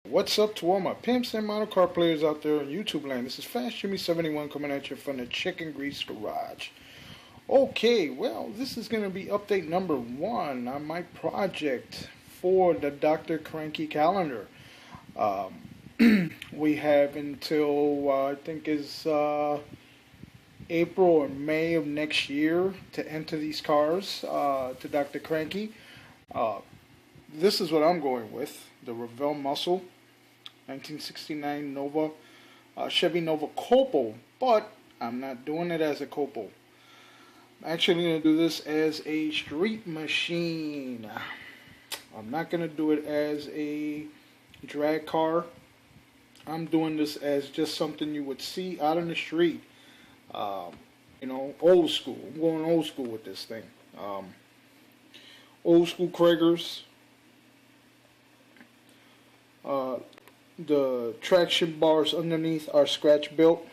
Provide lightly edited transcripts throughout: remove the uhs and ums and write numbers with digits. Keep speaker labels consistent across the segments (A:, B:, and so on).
A: What's up to all my pimps and model car players out there on YouTube land? This is Fast Jimmy 71 coming at you from the Chicken Grease Garage. Okay, well, this is going to be update number 1 on my project for the Dr. Cranky calendar. We have until I think is April or May of next year to enter these cars to Dr. Cranky. This is what I'm going with, the Revell Muscle 1969 Nova Chevy Nova Copo, but I'm not doing it as a Copo. I'm actually going to do this as a street machine. I'm not going to do it as a drag car. I'm doing this as just something you would see out in the street. Old school. I'm going old school with this thing. Old school Kragers. The traction bars underneath are scratch built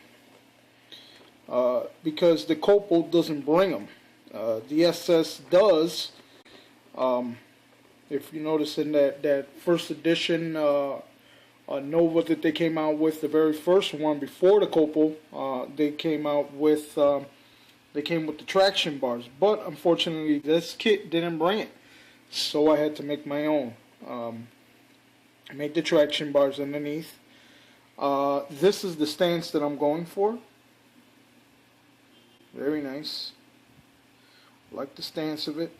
A: because the Copo doesn't bring them. The SS does. If you notice in that first edition Nova that they came out with, the very first one before the Copo, they came with the traction bars. But unfortunately, this kit didn't bring it, so I had to make my own. Make the traction bars underneath. This is the stance that I'm going for. Very nice. Like the stance of it.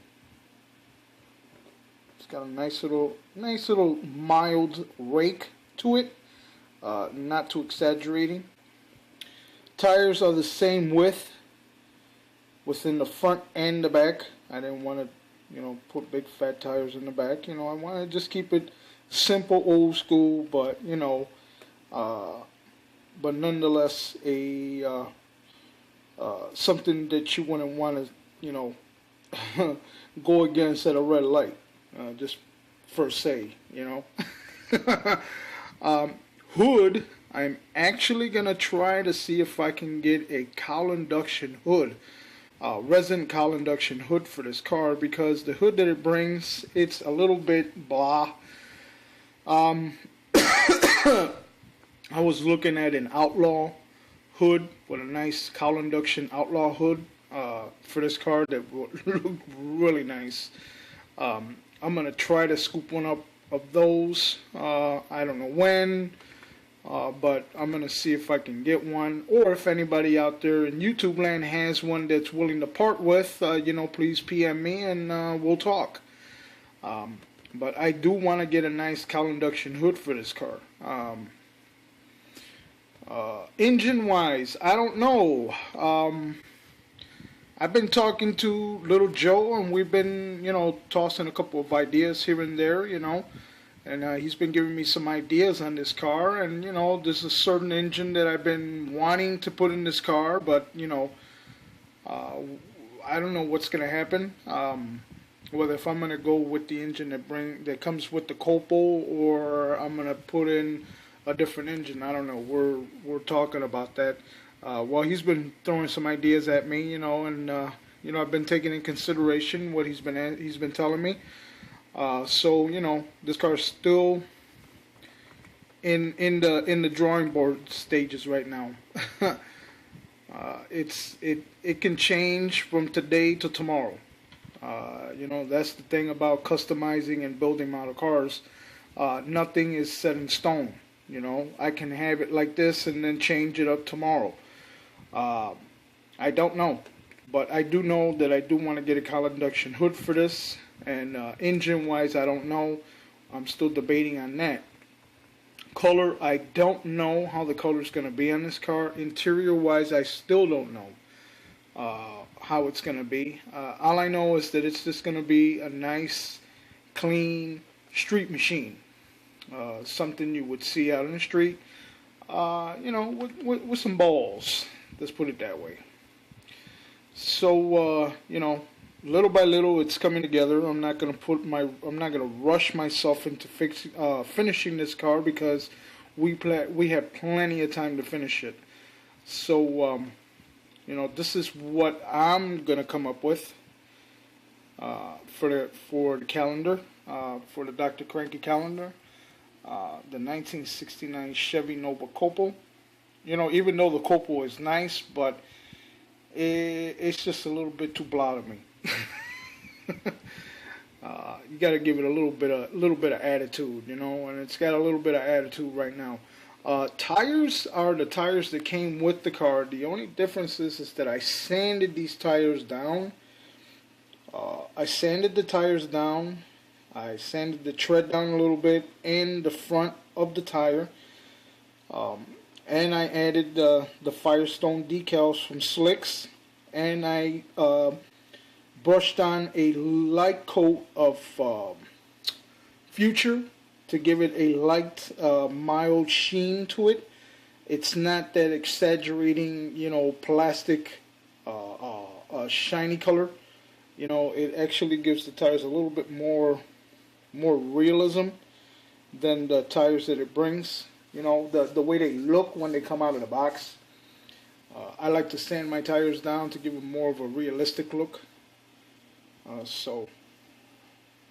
A: It's got a nice little mild rake to it. Not too exaggerating. Tires are the same width within the front and the back. I didn't want to, put big fat tires in the back. I want to just keep it simple, old school, but but nonetheless a something that you wouldn't want to go against at a red light, just per se. Hood. I'm actually gonna try to see if I can get a cowl induction hood, resin cowl induction hood for this car, because the hood that it brings, it's a little bit blah. I was looking at an Outlaw hood with a nice cowl induction Outlaw hood for this car that would look really nice. I'm gonna try to scoop one up of those. I don't know when, but I'm gonna see if I can get one, or if anybody out there in YouTube land has one that's willing to part with. Please PM me and we'll talk. But I do want to get a nice cowl induction hood for this car. Engine wise, I don't know. I've been talking to Little Joe, and we've been, tossing a couple of ideas here and there, and he's been giving me some ideas on this car. And there's a certain engine that I've been wanting to put in this car, but I don't know what's gonna happen. Whether if I'm gonna go with the engine that comes with the Copo, or I'm gonna put in a different engine. I don't know. We're talking about that. Well, he's been throwing some ideas at me, and I've been taking in consideration what he's been telling me. So this car's still in the drawing board stages right now. It can change from today to tomorrow. That's the thing about customizing and building model cars. Nothing is set in stone. I can have it like this and then change it up tomorrow. I don't know, but I do know that I do want to get a cowl induction hood for this. And engine wise, I don't know. I'm still debating on that. Color, I don't know how the color is going to be on this car. Interior wise, I still don't know how it's going to be. All I know is that it's just going to be a nice, clean street machine. Something you would see out in the street, with some balls. Let's put it that way. So, little by little, it's coming together. I'm not gonna rush myself into finishing this car, because we have plenty of time to finish it. So, this is what I'm gonna come up with for the calendar, for the Dr. Cranky calendar. The 1969 Chevy Nova Copo. You know, even though the Copo is nice, but it's just a little bit too blah to me. You got to give it a little bit of attitude, you know, and it's got a little bit of attitude right now. Tires are the tires that came with the car. The only difference is that I sanded these tires down. I sanded the tires down. I sanded the tread down a little bit in the front of the tire. And I added the Firestone decals from Slicks. And I brushed on a light coat of Future to give it a light, mild sheen to it. It's not that exaggerating, you know, plastic, shiny color. You know, it actually gives the tires a little bit more realism than the tires that it brings. You know, the way they look when they come out of the box. I like to sand my tires down to give them more of a realistic look. So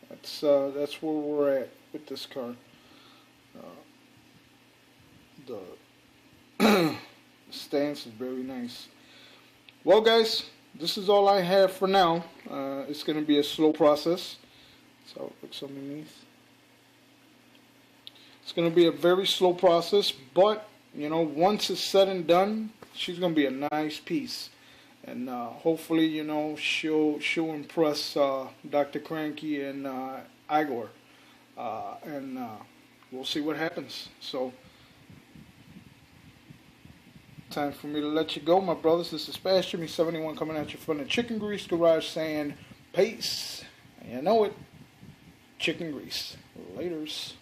A: that's where we're at with this car. The stance is very nice. Well, guys, this is all I have for now. It's going to be a slow process. So it looks underneath. It's going to be a very slow process, but you know, once it's said and done, she's going to be a nice piece. And hopefully, you know, she'll impress Dr. Cranky and Igor, and we'll see what happens. So, time for me to let you go, my brothers. This is Fast Jimmy 71 coming at you from the Chicken Grease Garage, saying peace. And you know it, chicken grease. Laters.